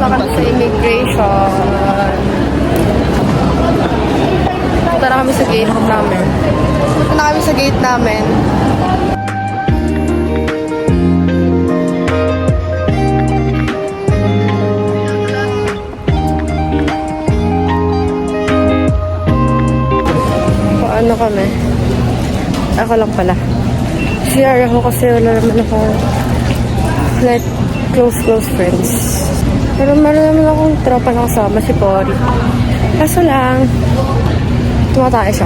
na kami sa immigration. Punta na kami sa gate namin. Punta na kami sa gate namin. Paano kami? Ako lang pala. CR ako kasi wala naman ako like close friends. Pero meron naman akong tropa na kasama, si Cory. Kaso lang, tumatay siya.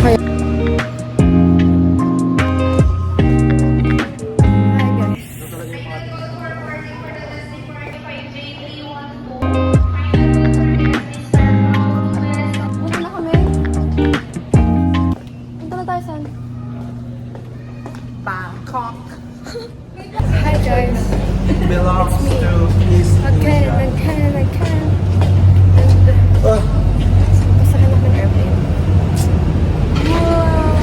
Kaya. Hi guys. Punta na kami. Punta na tayo saan? Bangkok. Hi guys. Belongs to East Asia. Again. And pasahan namin airplane. Wow!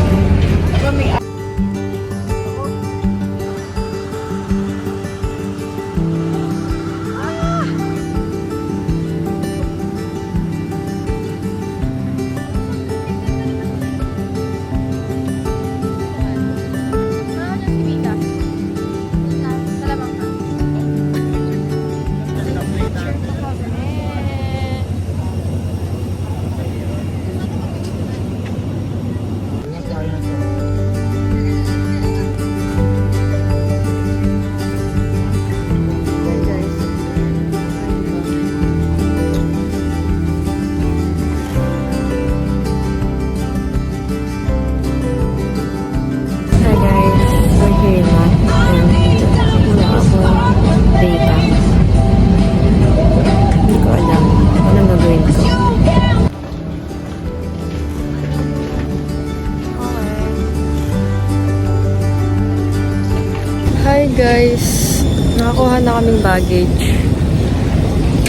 Hi guys, nakakuha na kaming baggage.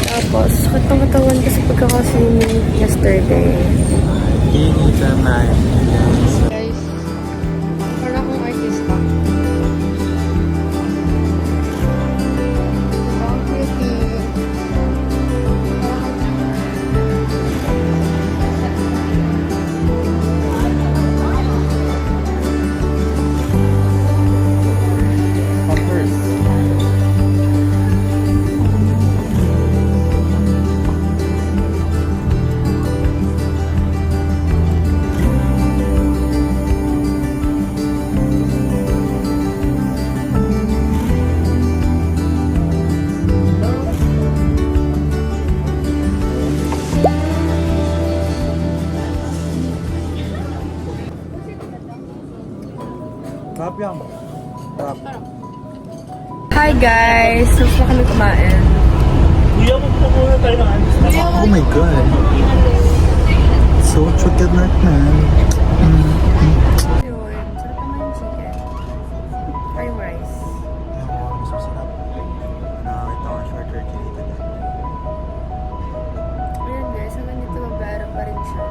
Tapos, sakit ng katawan kasi pagkakaswimming yesterday. Init na Guys, para akong artista. Ang pretty. Hi guys! Tapos na kami kumain. Oh my god. So chocolate man. Yun, sarap naman yung chicken. Fried rice. Ayan guys, hanggang dito magbayaran pa rin siya.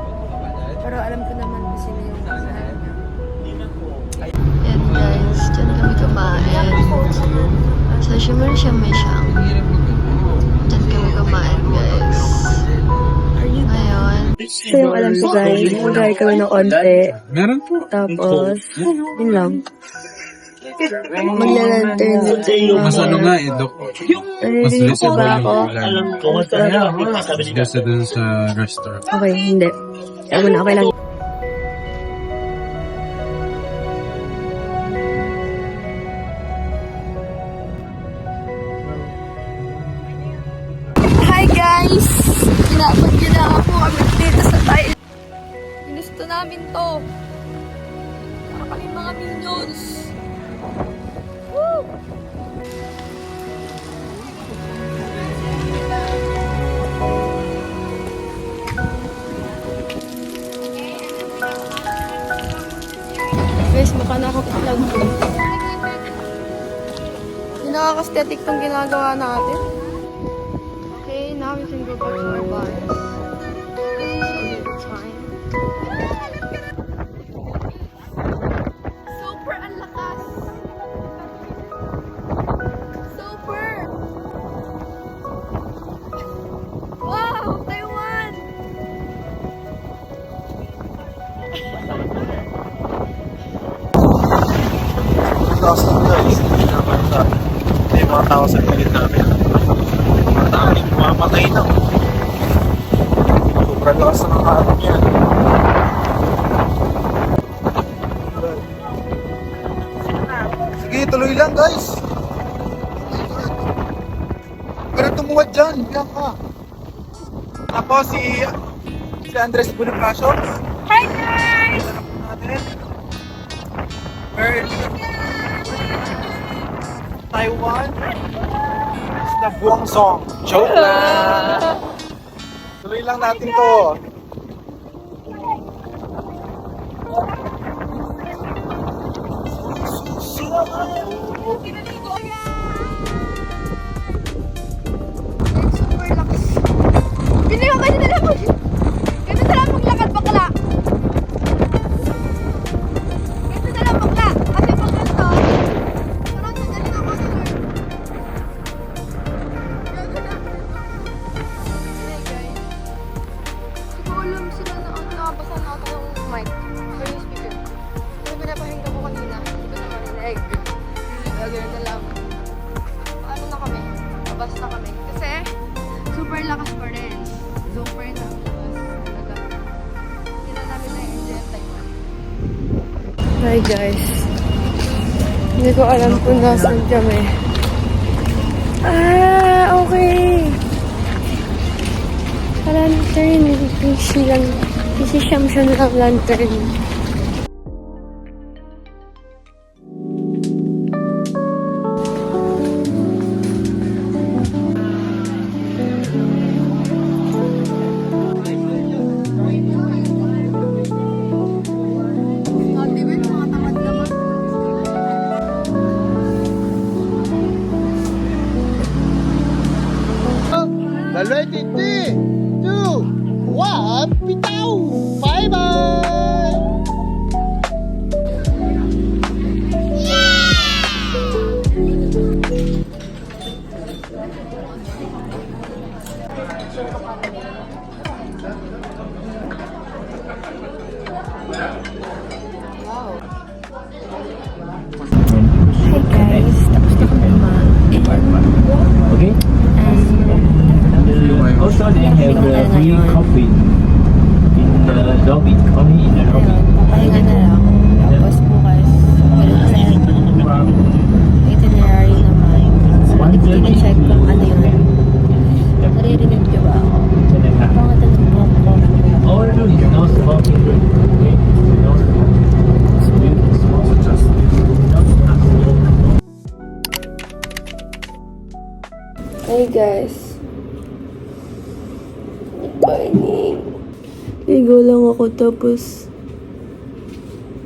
Pero alam ko naman kung sino yung kasama niya. Ayan guys, dyan kami kumain. Sa Shimmer Shamishang. Dyan kami kumain guys. Ngayon. So yung alam ko guys, mag-gaya kami ng onte. Meron po. Tapos, yun lang. Maglalantern din sa mga. Mas ano nga eh, Dok. Mas Naririnig lisa ko ba ako? lisa dun sa restaurant. Okay, hindi. Ako na, okay lang. Hi guys! Kinapag na ako kami dito sa tayo. Ginusto namin to. Para kami mga minions. Woo! Guys, mukha na ako vlog ko. Hindi nakaka-aesthetic tong ginagawa natin. Okay, now we can go back to our bars. So it's fine. Super ang lakas! Super! yung mga tao sa pilit namin. Mga tao yung mamatay na. Sobrang lakas na ng harap niya. Sige, tuloy lang guys. Pero tumuwad dyan, yan ka. Tapos si Andres Bonifacio. Hi guys! Natin. Earth. Taiwan. It's the buong song. Joke lang. Tuloy lang natin to. Pili ko kayo na lang mo. Ganito na lang maglakad bakla. Ganito na lang bakla. Kasi pag ganito, parang ganito ako sa Lord. Hey guys. Siguro sila na nakabasa na ako ng mic. Or yung speaker. Pero pinapahinga ko kanina. Hindi ko na marinig. Ganyan na lang. Paano na kami? Mabas na kami. Kasi super lakas pa rin. Super na. Hindi na namin na-enjoy ang Taiwan. Hi guys. Hindi ko alam kung nasan kami. Ah, okay. Lantern. Isi siyam siya ng lantern. Ready, 3, 2, 1, bitaw! Bye-bye! Hi guys. Tapos na kami kumain. Okay. Also, they have free coffee in the lobby, only in the lobby. Papahinga na lang. Tapos bukas, ganun sa itinerary naman. Hindi check kung ano yun. Naririnig niyo ba ako? Pangatang buhok ko. Oh, no, it's no smoking room. Okay? No smoking. Hey guys. Morning. Ligo lang ako tapos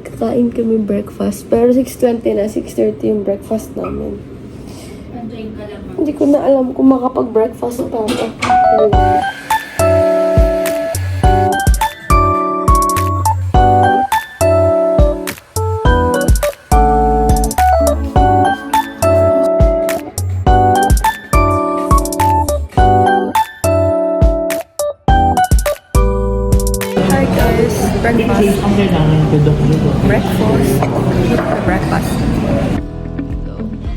kakain kami breakfast. Pero 6:20 na, 6:30 yung breakfast namin. Hindi ko na alam kung makapag-breakfast pa ako. Hi guys, breakfast. Breakfast.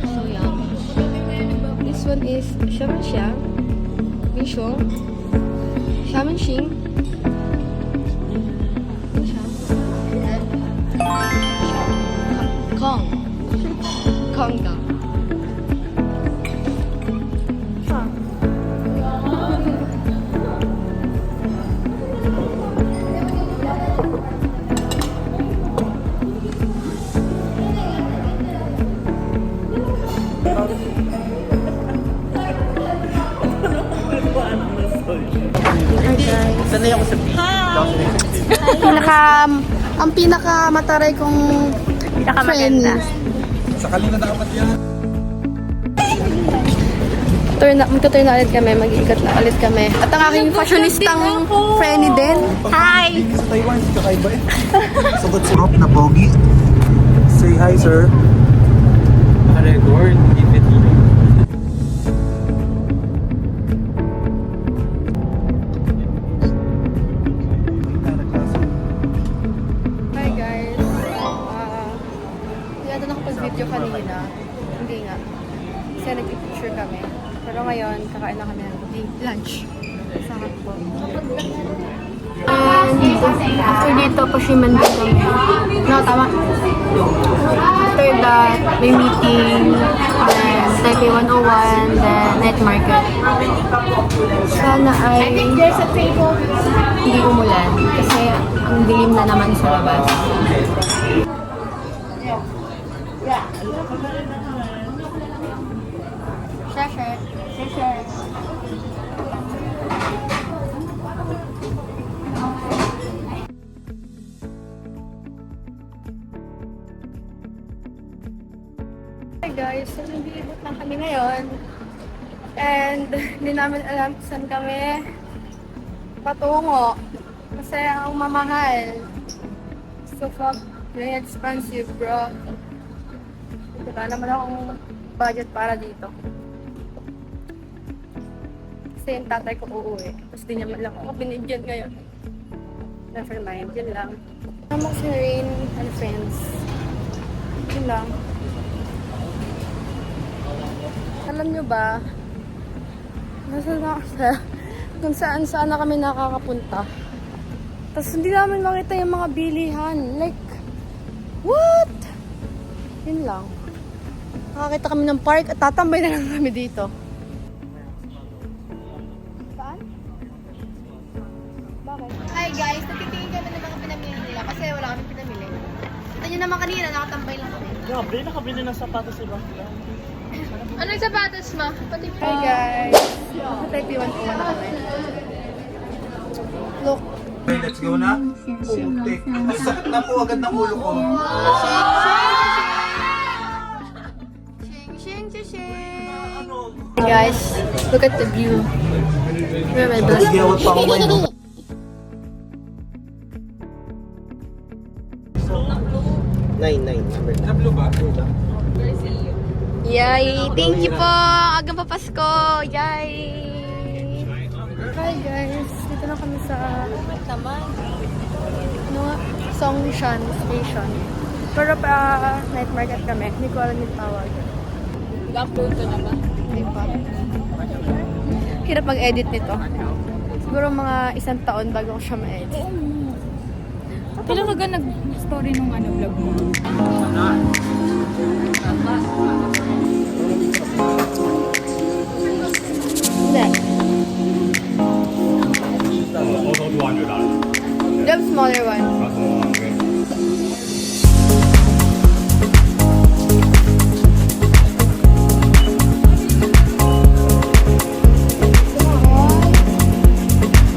So yum. This one is xiaomenxiang, minshong, xiaomenxing, Kong, Kong daw. Ang pinaka mataray kong friend. Sa kanila na kapat yan. Magtutour na ulit kami, mag-iikot na ulit kami. At ang aking fashionistang friend din. Hi! Sa Taiwan, kakaiba eh. Sagot si Rob na pogi. Say hi, sir. Record, give it Hi guys. Hindi natin nakapag-video kanina. Hindi nga. Kasi nag-picture kami. Pero ngayon, kakain lang kami ng lunch. Sa happo. And after dito, pashiman din kami. No, tama. After that, may meeting, then Taipei 101, then night market. Sana ay hindi umulan kasi ang dilim na naman sa labas. Share. Hi guys, so nag-iibot lang kami ngayon. And hindi namin alam kung saan kami patungo. Kasi ang mamahal. So fuck, very expensive bro. Wala naman akong budget para dito. Kasi yung tatay ko uuwi. Tapos di niya man lang ako binigyan ngayon. Never mind, yun lang. Tama si Rain and friends. Yun lang. Alam nyo ba, kung saan na kami nakakapunta. Tapos hindi namin makita yung mga bilihan. Like, what? Yun lang. Nakakita kami ng park at tatambay na lang kami dito. Saan? Bakit? Hi guys, nagtitingin kami ng mga pinamili nila kasi wala kami pinamili. Kita nyo naman kanina, nakatambay lang kami. Grabe, nakabili ng sapatos si Bakla. Anong sapatos mo? Pati po. Hi guys! Sa Taipei 101 na kami. Look. Okay, let's go na. Putik. Ang sakit na po agad ng ulo ko. Hey guys, look at the view. Where my bus? Gawat pa ako ngayon. Number 9. Yay! Thank you po! Agang papasko! Yay! Hi guys! Dito na kami sa Songshan Station. Pero pa night market kami. Hindi ko alam yung tawag. Nag-upload ka na ba? Hindi pa. Hirap mag-edit nito. Siguro mga 1 taon bago ko siya ma-edit. Kailan ka nag-story nung vlog mo? Hindi. The smaller one.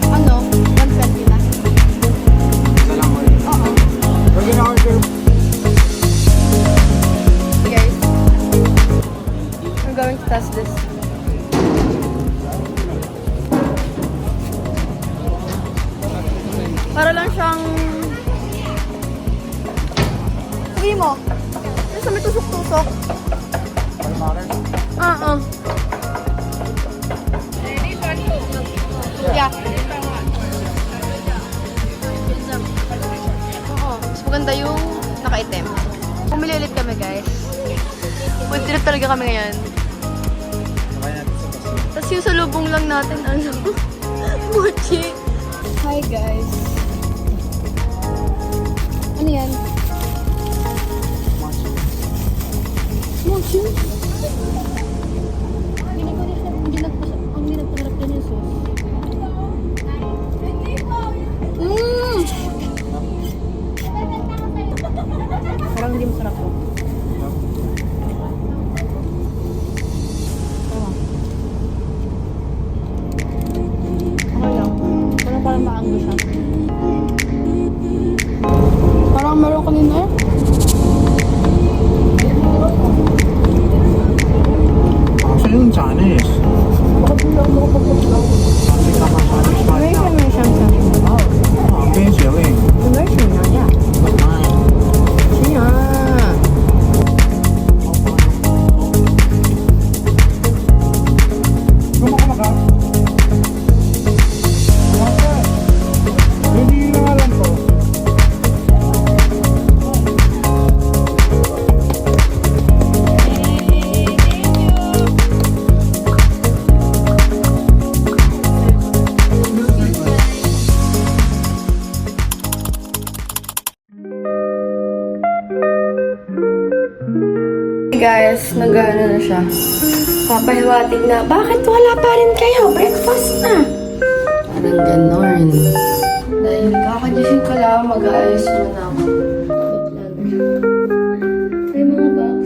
Ano? 120 na. Oo. Guys, we're going to test this. Para lang siyang... Sabi mo, yung sa may tusok-tusok. Yeah. Oo, mas maganda yung naka-item. Pumili ulit kami guys. Food trip talaga kami ngayon. Tapos yung salubong lang natin, ano? Mochi. Hi guys. Ano yan? Mochi? Hindi nagpasarap din yung sauce. Parang hindi masarap to. Okay lang. Parang maanggo siya. Parang meron kanina eh. Kasi yung Chinese. Bakit lang makapagpagpag? May siyang sabi. Ang pinsiling. Immersion na, yeah. Siya. Kumakamaka. Hindi na alam ko. Tapos, nag-ano na siya. Papahiwatig na, bakit wala pa rin kayo? Breakfast na! Parang ganon. Dahil kakagising ka lang, mag-aayos muna ako. Wait lang. Ay, mga box.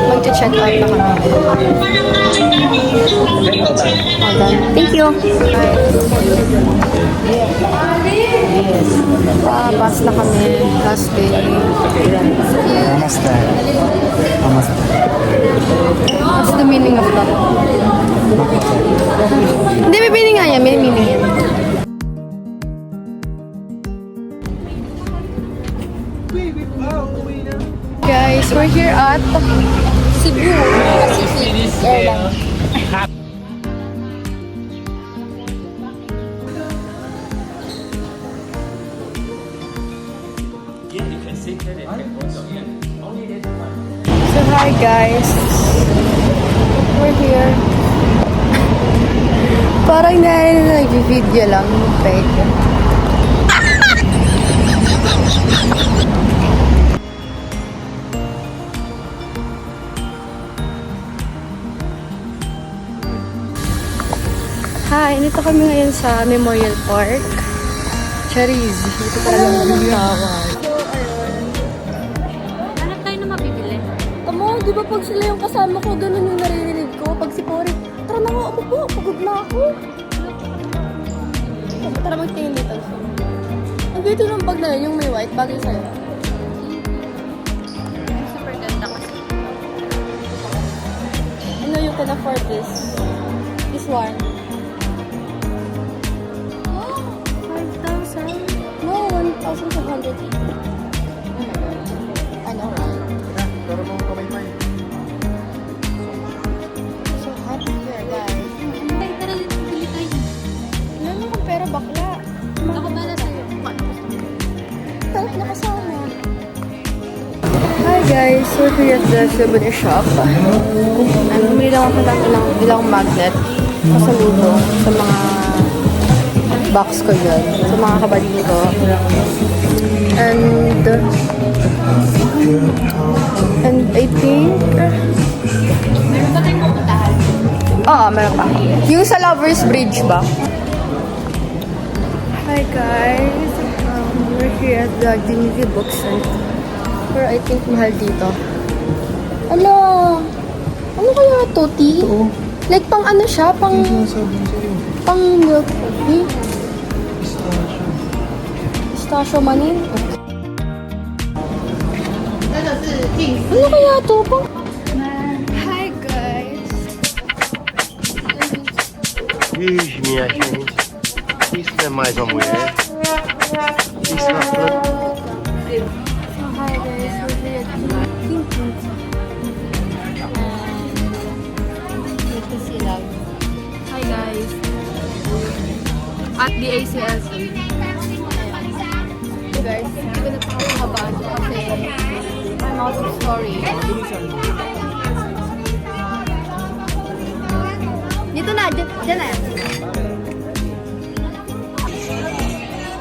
Mag-check out na kami. Hold on. Thank you. Pass na kami. Last day. Namaste. Namaste. What's the meaning of that? Hindi, may meaning nga yan. May meaning yan. Guys, we're here at Cebu Pacific Airlines. So hi guys, we're here. Parang nag-video lang, fake. Hi, dito kami ngayon sa Memorial Park. Charis, dito talaga ng tawag. Hanap tayo na mabibili. Tama, di ba pag sila yung kasama ko, ganun yung naririnig ko. Pag si Pori, tara na nga ako po, pagod na ako. Tara magtingin dito. Ang dito ng bag na yun, yung may white, bagay sa'yo. Super ganda kasi. I know you can afford this. This one. 5,000? No, 1,200. Oh my God. I know, right? Pero mga kamay-may. So happy here, guys. Ay, tara dito, bili tayo. Wala na akong pera, bakla. Ako bala sa'yo. Tarik na kasama. Hi guys, we're here at the souvenir shop. And bumili lang ako ng ilang magnet pasaludo sa mga box ko yun, sa mga kabalin ko. And I think Meron ba tayong pupuntahan? meron pa. Yung sa Lovers Bridge ba? Hi guys, we're here at the Dignity Book Center. Pero I think mahal dito. Ala, ano kaya to, tea? Like pang ano siya, pang milk coffee? Pistachio manin? Ano kaya to? Pang... Hi guys! Ih, minha gente, isso não é mais uma mulher. Isso não é So hi guys, we're here at Tintin. Ito sila. Hi guys. At the ACLC. So guys, hindi ko na pa ako habaan kasi I'm out of story. Dito na, dyan na.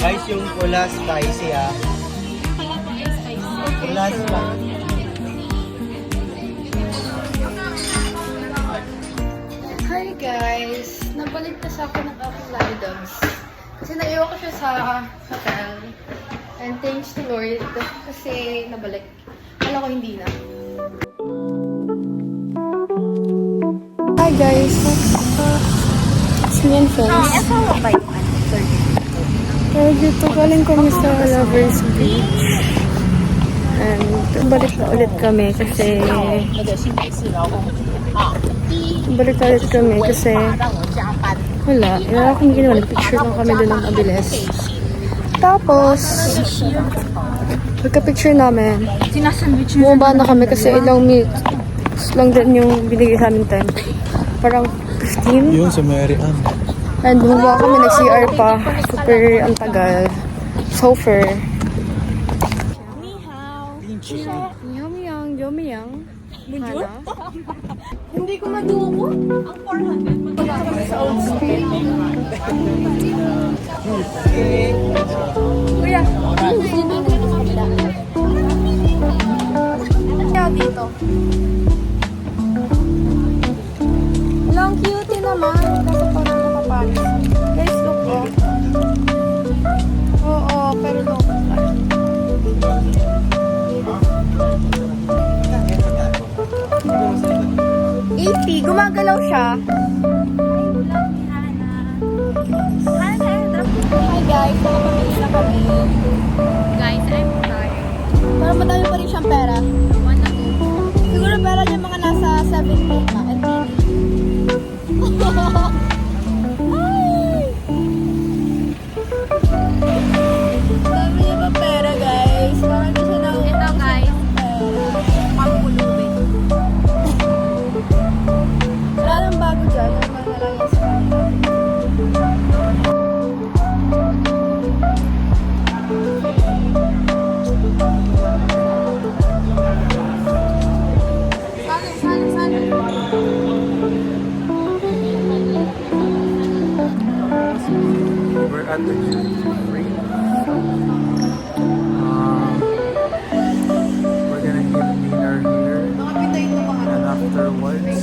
Guys, yung pula spicy ah. Pula spicy. Hi guys! Nabalik na sa ako ng aking items. Kasi naiwan ko siya sa hotel. And thanks to Lord kasi nabalik. Kala ko hindi na. Hi guys! It's me and friends. Pero dito galing kami sa Lovers Beach. And balik na ulit kami kasi wala. Wala akong ginawa. Nag-picture lang kami doon ng Abiles. Tapos, pagka-picture namin, bumaba na kami kasi ilang minutes lang din yung binigay sa amin time. Parang 15. Yun, sa Mary Ann. And bumaba kami, nag-CR pa. Super ang tagal. So fair. Ni hao. Yummy yang, yummy yang. Bonjour. Hindi ko maduko. Ang 400. Wala kami sa old school. Kuya, kaya dito. Long cutie naman. Kaso parang nakapanis. Guys, look oh. Oo, pero look. 80, gumagalaw siya. Hi guys, nakapamili na kami. Guys, I'm tired. Pero madami pa rin siyang pera. Siguro pera niya mga nasa 70 na. And dami niya pa pera guys. Parang di siya na Ito guys, pangkulubin. wala nang bago dyan. Normal na lang yan sa kanila. We're at the duty free. We're gonna eat dinner here. And afterwards,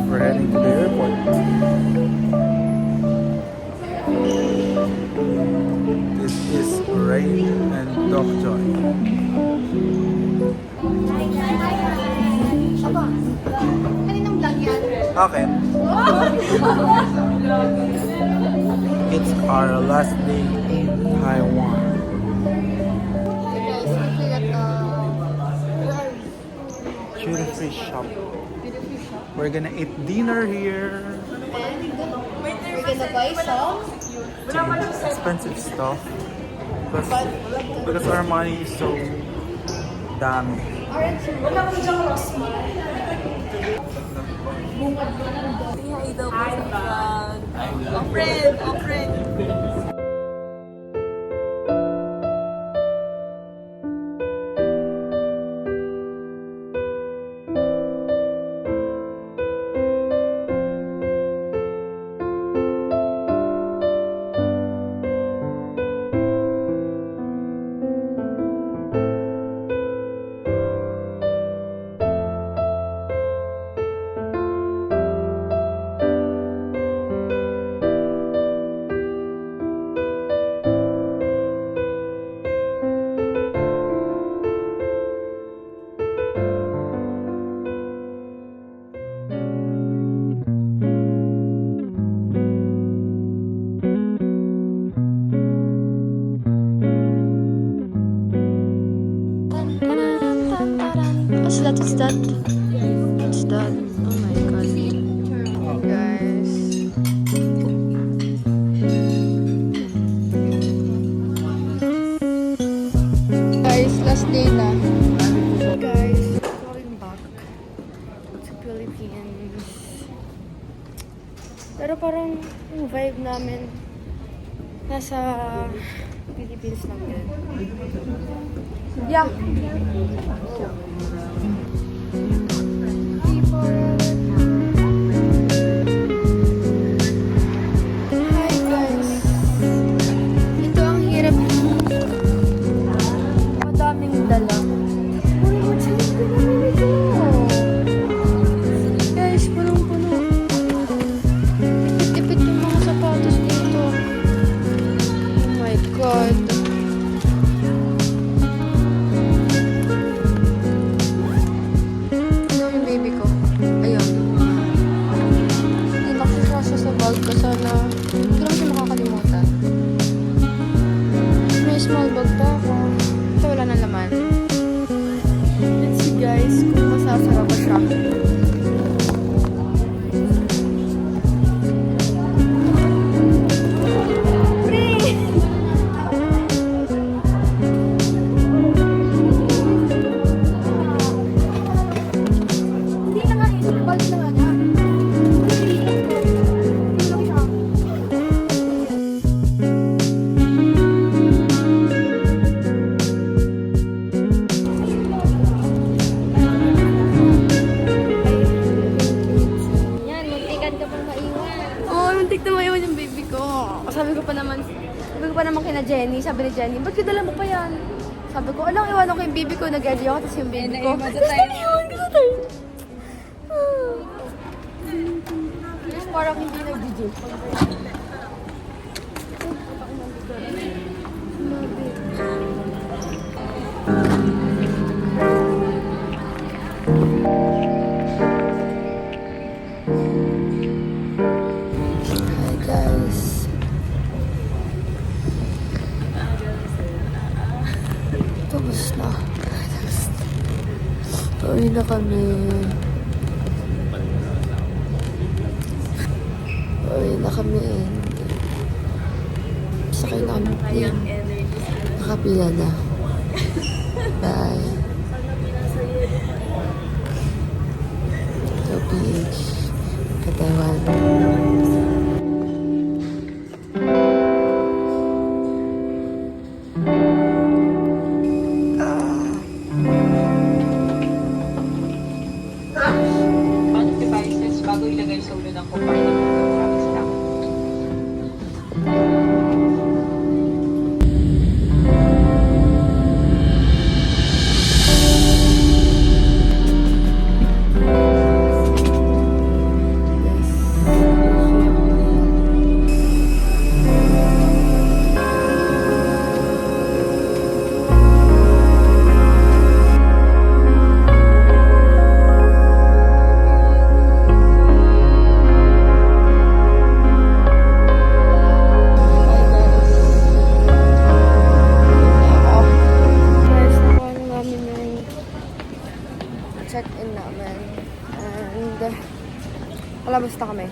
we're heading to the airport. This is Rain and Doc Joy. Kaninang vlog yan? Okay. It's our last day in Taiwan. Guys, looking at Duty free shop. We're gonna eat dinner here. we're gonna buy some. Expensive stuff. Because our money is so dami. Hi daw po sa vlog. Oh friend. What's that? What's that? What's that? Oh my god. Guys. Guys, last day na. Guys, going back to Philippines. Pero parang yung vibe namin nasa Philippines lang din. Yeah. Hi guys. Ito ang hirap. Madaming dala. Uy, what's ito? Guys, punong-puno. Tipid-tipid yung mga sapatos dito. Oh my god. Ano yung baby ko? Ayun. Hindi nakasasya sa bag ko. Sana hindi ko naman siya makakalimutan. May small bag pa ako. Ito wala na laman. Let's see guys kung masasara ko siya. Hindi na nga ito. Bag na sabi ko pa naman kina Jenny, sabi ni Jenny, ba't dala mo pa yan? Sabi ko, alang iwanan ko yung baby ko, nag-ready ako, tapos yung baby ko. Gusto tayo. Tapos parang hindi nag-DJ. Hi guys. Tapos na. Uwi na kami. Uwi na kami. Sakay na kami plane. Nakapila na. Bye. So PH. Katawan. On devices bago ilagay sa ulo ng compartment. Maraming salamat. Guys, nakuha na namin yung check-in namin. And, palabas na kami.